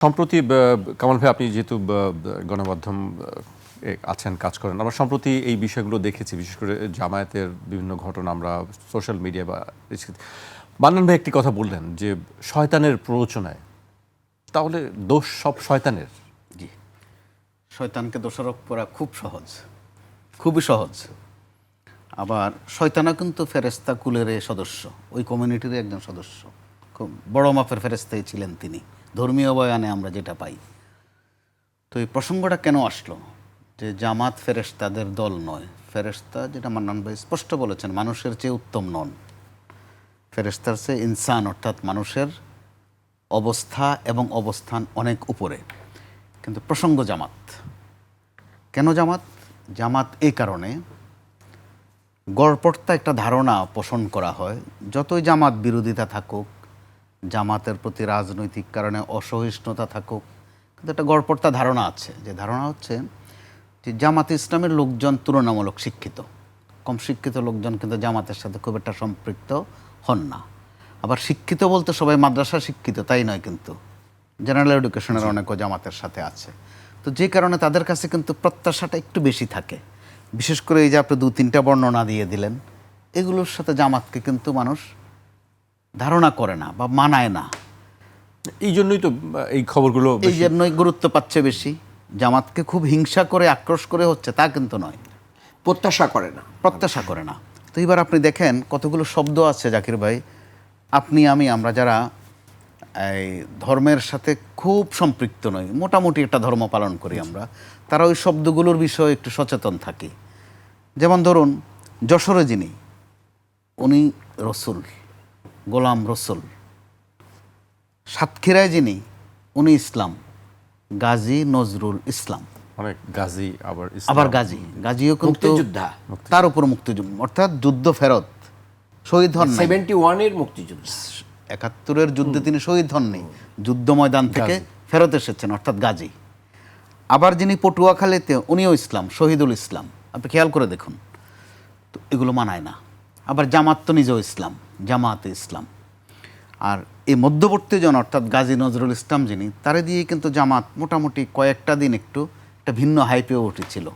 সম্প্রতি কামাল ভাই, আপনি যেহেতু গণমাধ্যম আছেন, কাজ করেন, আমরা সম্প্রতি এই বিষয়গুলো দেখেছি। বিশেষ করে জামায়াতের বিভিন্ন ঘটনা আমরা সোশ্যাল মিডিয়া বা মান্নান ভাই একটি কথা বললেন যে শয়তানের প্ররোচনায়, তাহলে দোষ সব শয়তানের? জি, শয়তানকে দোষারোপ করা খুব সহজ, খুবই সহজ। আবার শয়তানও কিন্তু ফেরেশতা কুলের সদস্য, ওই কমিউনিটির একজন সদস্য, খুব বড় মাপের ফেরেশতাই ছিলেন তিনি। ধর্মীয় বয়ানে আমরা যেটা পাই। তো এই প্রসঙ্গটা কেন আসলো যে জামাত ফেরেশতাদের দল নয়? ফেরেশতা, যেটা মান্নান ভাই স্পষ্ট বলেছেন, মানুষের চেয়ে উত্তম নন। ফেরেশতার চেয়ে ইনসান, অর্থাৎ মানুষের অবস্থা এবং অবস্থান অনেক উপরে। কিন্তু প্রসঙ্গ জামাত। কেন জামাত? জামাত এই কারণে, গড়পড়তা একটা ধারণা পোষণ করা হয়, যতই জামাত বিরোধিতা থাকুক, জামাতের প্রতি রাজনৈতিক কারণে অসহিষ্ণুতা থাকুক, কিন্তু একটা গড়পড়তা ধারণা আছে, যে ধারণা হচ্ছে যে জামাতে ইসলামের লোকজন তুলনামূলক শিক্ষিত, কম শিক্ষিত লোকজন কিন্তু জামাতের সাথে খুব একটা সম্পৃক্ত হন না। আবার শিক্ষিত বলতে সবাই মাদ্রাসা শিক্ষিত তাই নয়, কিন্তু জেনারেল এডুকেশনের অনেকও জামাতের সাথে আছে। তো যে কারণে তাদের কাছে কিন্তু প্রত্যাশাটা একটু বেশি থাকে। বিশেষ করে এই যে আপনি 2-3টা বর্ণনা দিয়ে দিলেন, এগুলোর সাথে জামাতকে কিন্তু মানুষ ধারণা করে না বা মানায় না। এই জন্যই তো এই খবরগুলো এই জন্যই গুরুত্ব পাচ্ছে বেশি। জামাতকে খুব হিংসা করে আক্রোশ করে হচ্ছে তা কিন্তু নয়, প্রত্যাশা করে না। প্রত্যাশা করে না। তো এবার আপনি দেখেন কতগুলো শব্দ আছে জাকির ভাই, আপনি আমরা যারা এই ধর্মের সাথে খুব সম্পৃক্ত নই, মোটামুটি একটা ধর্ম পালন করি আমরা, তারা ওই শব্দগুলোর বিষয়ে একটু সচেতন থাকি। যেমন ধরুন, যশোরে যিনি, উনি রসুল, গোলাম রসুল। সাতক্ষীরায় যিনি, উনি ইসলাম, গাজী নজরুল ইসলাম। অনেক গাজী, আবার গাজীও কিন্তু মুক্তিযোদ্ধা, তার উপর মুক্তিযুদ্ধ, অর্থাৎ যুদ্ধ ফেরত, শহীদ হন নাই। 71-এর মুক্তিযোদ্ধা, 71-এর যুদ্ধে তিনি শহীদ হননি, যুদ্ধ ময়দান থেকে ফেরত এসেছেন, অর্থাৎ গাজী। আবার যিনি পটুয়াখালীতে, উনিও ইসলাম, শহীদুল ইসলাম। আপনি খেয়াল করে দেখুন, তো এগুলো মানায় না। আবার জামাত তো নিজেও ইসলাম, জামাতে ইসলাম। আর এই মধ্যবর্তী জন, অর্থাৎ গাজী নজরুল ইসলাম যিনি, তারে দিয়ে কিন্তু জামাত মোটামুটি কয়েকটা দিন একটু একটা ভিন্ন হাইপে উঠেছিল।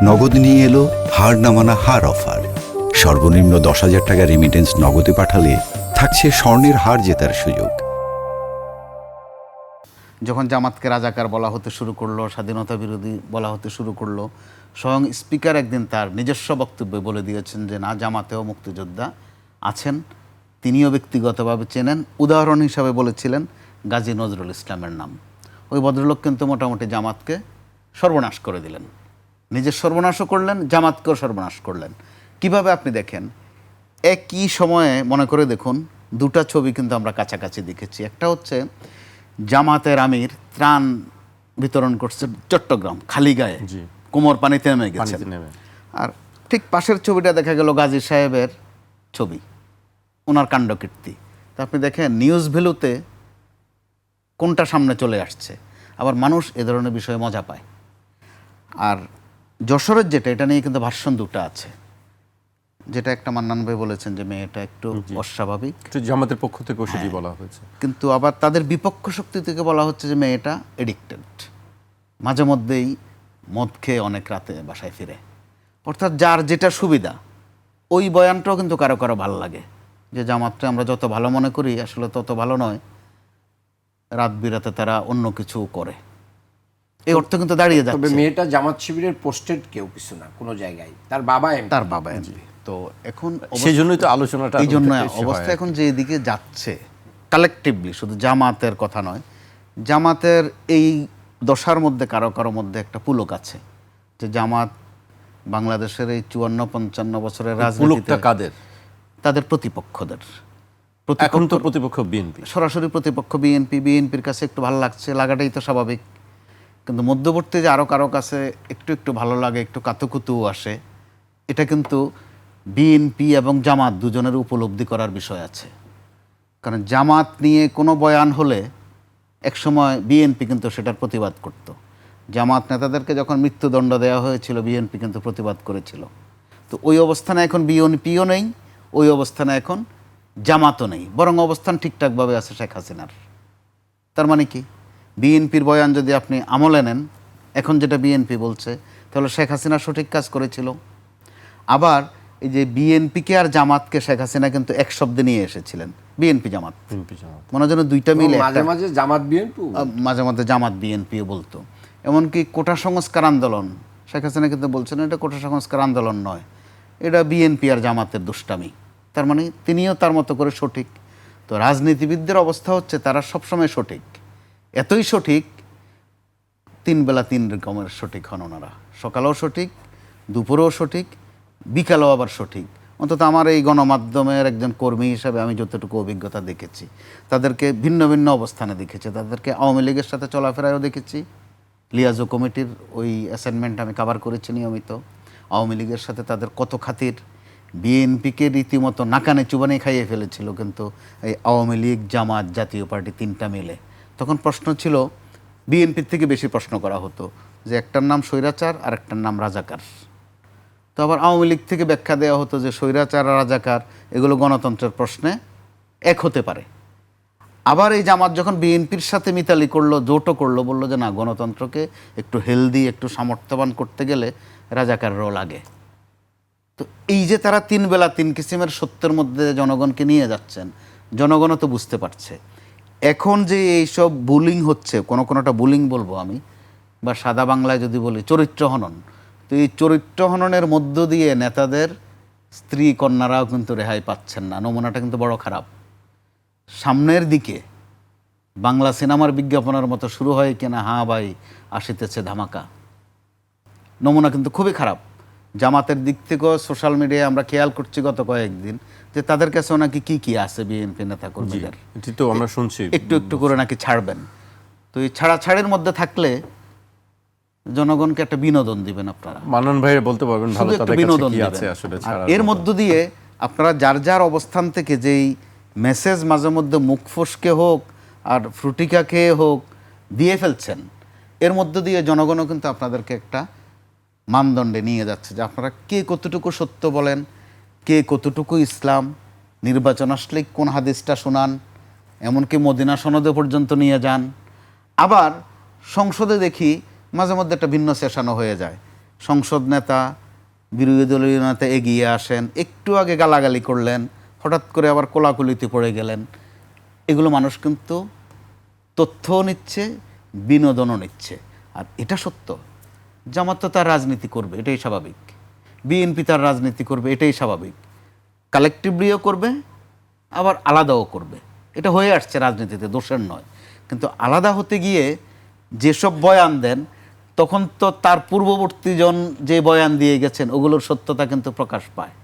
নগদ নিয়ে এলো হার না মানা হার অফার। সর্বনিম্ন 10,000 টাকা রেমিটেন্স নগদে পাঠালে থাকছে স্বর্ণের হার জেতার সুযোগ। যখন জামাতকে রাজাকার বলা হতে শুরু করলো, স্বাধীনতা বিরোধী বলা হতে শুরু করলো, স্বয়ং স্পিকার একদিন তার নিজস্ব বক্তব্যে বলে দিয়েছেন যে না, জামাতেও মুক্তিযোদ্ধা আছেন, তিনিও ব্যক্তিগতভাবে চেনেন। উদাহরণ হিসাবে বলেছিলেন গাজী নজরুল ইসলামের নাম। ওই ভদ্রলোক কিন্তু মোটামুটি জামাতকে সর্বনাশ করে দিলেন, নিজের সর্বনাশও করলেন, জামাতকেও সর্বনাশ করলেন। কিভাবে? আপনি দেখেন, একই সময়ে মনে করে দেখুন, দুটা ছবি কিন্তু আমরা কাছাকাছি দেখেছি। একটা হচ্ছে জামাতের আমির ত্রাণ বিতরণ করছে চট্টগ্রাম, খালি গায়ে, কোমর পানিতে নেমে গেছে। আর ঠিক পাশের ছবিটা দেখা গেল গাজী সাহেবের ছবি, ওনার কাণ্ডকীর্তি। তা আপনি দেখেন নিউজ ভ্যালুতে কোনটা সামনে চলে আসছে। আবার মানুষ এ ধরনের বিষয়ে মজা পায়। আর যশোরের যেটা, এটা নিয়ে কিন্তু ভার্সন দুটা আছে। যেটা একটা মান্নান ভাই বলেছেন যে মেয়েটা একটু অস্বাভাবিক, জামাতের পক্ষ থেকে সেটি বলা হয়েছে। কিন্তু আবার তাদের বিপক্ষ শক্তি থেকে বলা হচ্ছে যে মেয়েটা এডিক্টেড, মাঝে মধ্যেই মদ খেয়ে অনেক রাতে বাসায় ফিরে। অর্থাৎ যার যেটা সুবিধা, ওই বয়ানটাও কিন্তু কারো কারো ভালো লাগে, যে জামাতটা আমরা যত ভালো মনে করি আসলে তত ভালো নয়, রাত বিরাতে তারা অন্য কিছু করে। এই অর্থ কিন্তু দাঁড়িয়ে যাচ্ছে। তবে মেয়েটা জামাত শিবিরের পোস্টেড কেউ কিছু না কোনো জায়গায়, তার বাবা এমপি। তো এখন সেই জন্যই তো আলোচনাটা, এই জন্য অবস্থা এখন যে এদিকে যাচ্ছে, কালেকটিভলি, শুধু জামাতের কথা নয়, জামাতের এই দশার মধ্যে কারো কারো মধ্যে একটা পুলক আছে, যে জামাত বাংলাদেশের এই 54-55 বছরের রাজনীতিতে কাদের? তাদের প্রতিপক্ষদের। এখন তো প্রতিপক্ষ বিএনপি, সরাসরি প্রতিপক্ষ বিএনপি। বিএনপির কাছে একটু ভালো লাগছে, লাগাটাই তো স্বাভাবিক। কিন্তু মধ্যবর্তী যে আরও কারো কাছে একটু একটু ভালো লাগে, একটু কাতুকুতুও আসে, এটা কিন্তু বিএনপি এবং জামাত দুজনের উপলব্ধি করার বিষয় আছে। কারণ জামাত নিয়ে কোনো বয়ান হলে একসময় বিএনপি কিন্তু সেটার প্রতিবাদ করত। জামাত নেতাদেরকে যখন মৃত্যুদণ্ড দেওয়া হয়েছিল, বিএনপি কিন্তু প্রতিবাদ করেছিল। তো ওই অবস্থানে এখন বিএনপিও নেই, ওই অবস্থানে এখন জামাতও নেই, বরং অবস্থান ঠিকঠাকভাবে আছে শেখ হাসিনার। তার মানে কি, বিএনপির বয়ান যদি আপনি আমলে নেন, এখন যেটা বিএনপি বলছে, তাহলে শেখ হাসিনা সঠিক কাজ করেছিল। আবার এই যে বিএনপিকে আর জামাতকে শেখ হাসিনা কিন্তু এক শব্দে নিয়ে এসেছিলেন, বিএনপি জামাত, মনে হয় যেন দুইটা মিলে মাঝে মাঝে জামাত বিএনপি, মাঝে মাঝে জামাত বিএনপিও বলতো। এমনকি কোটা সংস্কার আন্দোলন, শেখ হাসিনা কিন্তু বলছেন এটা কোটা সংস্কার আন্দোলন নয়, এটা বিএনপি আর জামাতের দুষ্টামি। তার মানে তিনিও তার মতো করে সঠিক। তো রাজনীতিবিদদের অবস্থা হচ্ছে তারা সবসময় সঠিক, এতই সঠিক, তিন বেলা তিন রকমের সঠিক হন ওনারা। সকালেও সঠিক, দুপুরেও সঠিক, বিকালেও আবার সঠিক। অন্তত আমার এই গণমাধ্যমের একজন কর্মী হিসাবে আমি যতটুকু অভিজ্ঞতা দেখেছি, তাদেরকে ভিন্ন ভিন্ন অবস্থানে দেখেছি। তাদেরকে আওয়ামী লীগের সাথে চলাফেরায়ও দেখেছি, লিয়াজো কমিটির ওই অ্যাসাইনমেন্ট আমি কভার করেছি নিয়মিত। আওয়ামী লীগের সাথে তাদের কত খাতির, বিএনপিকে রীতিমতো নাকানে চুবানি খাইয়ে ফেলেছিল কিন্তু এই আওয়ামী লীগ, জামাত, জাতীয় পার্টি তিনটা মিলে। তখন প্রশ্ন ছিল, বিএনপির থেকে বেশি প্রশ্ন করা হতো যে একটার নাম স্বৈরাচার আর একটার নাম রাজাকার। তো আবার আওয়ামী লীগ থেকে ব্যাখ্যা দেওয়া হতো যে স্বৈরাচার আর রাজাকার এগুলো গণতন্ত্রের প্রশ্নে এক হতে পারে। আবার এই জামাত যখন বিএনপির সাথে মিতালি করলো, জোটও করলো, বললো যে না, গণতন্ত্রকে একটু হেলদি, একটু সামর্থ্যবান করতে গেলে রাজাকাররাও লাগে। তো এই যে তারা তিন বেলা তিন কিসিমের সত্যের মধ্যে জনগণকে নিয়ে যাচ্ছেন, জনগণও তো বুঝতে পারছে। এখন যে এইসব বুলিং হচ্ছে, কোনোটা বুলিং বলবো আমি, বা সাদা বাংলায় যদি বলি চরিত্র হনন, তো এই চরিত্র হননের মধ্য দিয়ে নেতাদের স্ত্রী কন্যারাও কিন্তু রেহাই পাচ্ছেন না। নমুনাটা কিন্তু বড় খারাপ। সামনের দিকে বাংলা সিনেমার বিজ্ঞাপনের মতো শুরু হয় কিনা, হ্যাঁ ভাই আসিতেছে ধামাকা, নমুনা কিন্তু খুবই খারাপ। জামাতের দিক থেকেও সোশ্যাল মিডিয়ায় আমরা খেয়াল করছি গত কয়েকদিন যে তাদের কাছেও নাকি কি কি আছে বিএনপি নেতা কর্মীদের, এটি তো আমরা শুনছি, একটু একটু করে নাকি ছাড়বেন। তো এই ছাড়াছাড়ির মধ্যে থাকলে জনগণকে একটা বিনোদন দিবেন আপনারা, মানন ভাই বলতে পারবেন ভালো শুধু একটু তাদের কাছে বিনোদন কি দিবেন। আছে আসলে আর ছাড়ার এর মতো। মধ্য দিয়ে আপনারা যার যার অবস্থান থেকে যেই মেসেজ মাঝে মধ্যে মুখ ফসকে হোক আর ফ্রুটিকা খেয়ে হোক দিয়ে ফেলছেন, এর মধ্য দিয়ে জনগণও কিন্তু আপনাদেরকে একটা মানদণ্ডে নিয়ে যাচ্ছে যে আপনারা কে কতটুকু সত্য বলেন, কে কতটুকু ইসলাম, নির্বাচন আসলে কোন হাদিসটা শোনান, এমনকি মদিনা সনদে পর্যন্ত নিয়ে যান। আবার সংসদে দেখি মাঝে মধ্যে একটা ভিন্ন সেশনও হয়ে যায়, সংসদ নেতা, বিরোধী দলীয় নেতা এগিয়ে আসেন, একটু আগে গালাগালি করলেন, হঠাৎ করে আবার কোলাকুলিতে পড়ে গেলেন। এগুলো মানুষ কিন্তু তথ্যও নিচ্ছে, বিনোদনও নিচ্ছে। আর এটা সত্য, জামাত তো তার রাজনীতি করবে, এটাই স্বাভাবিক, বিএনপি তার রাজনীতি করবে, এটাই স্বাভাবিক, কালেকটিভলিও করবে, আবার আলাদাও করবে। এটা হয়ে আসছে রাজনীতিতে, দোষের নয়। কিন্তু আলাদা হতে গিয়ে যেসব বয়ান দেন, তখন তো তার পূর্ববর্তীজন যে বয়ান দিয়ে গেছেন ওগুলোর সত্যতা কিন্তু প্রকাশ পায়।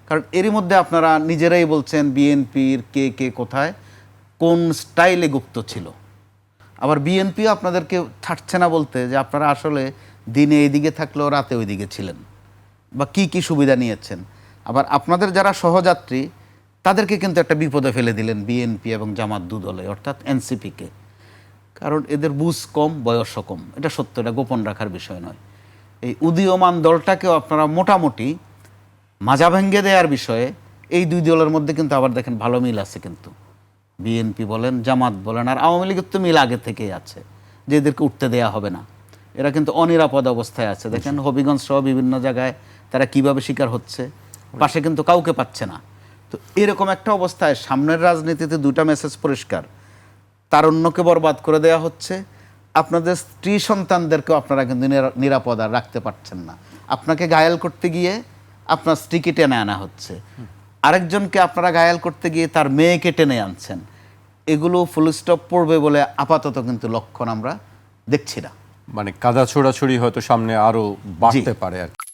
কারণ এরই মধ্যে আপনারা নিজেরাই বলছেন বিএনপির কে কে কোথায় কোন স্টাইলে গুপ্ত ছিল। আবার বিএনপিও আপনাদেরকে ছাড়ছে না বলতে যে আপনারা আসলে দিনে এইদিকে থাকলেও রাতে ওইদিকে ছিলেন, বা কি কি সুবিধা নিয়েছেন। আবার আপনাদের যারা সহযাত্রী তাদেরকে কিন্তু একটা বিপদে ফেলে দিলেন বিএনপি এবং জামাত দু দলে, অর্থাৎ এনসিপিকে। কারণ এদের বুঝ কম, বয়সও কম, এটা সত্য, এটা গোপন রাখার বিষয় নয়। এই উদীয়মান দলটাকেও আপনারা মোটামুটি মাজা ভেঙ্গে দেওয়ার বিষয়ে এই দুই দলের মধ্যে কিন্তু আবার দেখেন ভালো মিল আছে। কিন্তু বিএনপি বলেন, জামাত বলেন, আর আওয়ামী লীগের তো মিল আগে থেকেই আছে যে এদেরকে উঠতে দেয়া হবে না। এরা কিন্তু অনিরাপদ অবস্থায় আছে। দেখেন হবিগঞ্জ সহ বিভিন্ন জায়গায় তারা কিভাবে শিকার হচ্ছে, পাশে কিন্তু কাউকে পাচ্ছে না। তো এরকম একটা অবস্থায় সামনের রাজনীতিতে দুটা মেসেজ পরিষ্কার, তারুণ্যকে বরবাদ করে দেওয়া হচ্ছে, আপনাদের স্ত্রী সন্তানদেরকেও আপনারা কিন্তু নিরাপদ আর রাখতে পারছেন না। আপনাকে ঘায়াল করতে গিয়ে আপনার স্ত্রীকে টেনে আনা হচ্ছে, আরেকজনকে আপনারা ঘায়াল করতে গিয়ে তার মেয়েকে টেনে আনছেন। এগুলো ফুল স্টপ পড়বে বলে আপাতত কিন্তু লক্ষণ আমরা দেখছি না। মানে কাদা ছোড়াছড়ি হয়তো সামনে আরো বাড়তে পারে আর কি।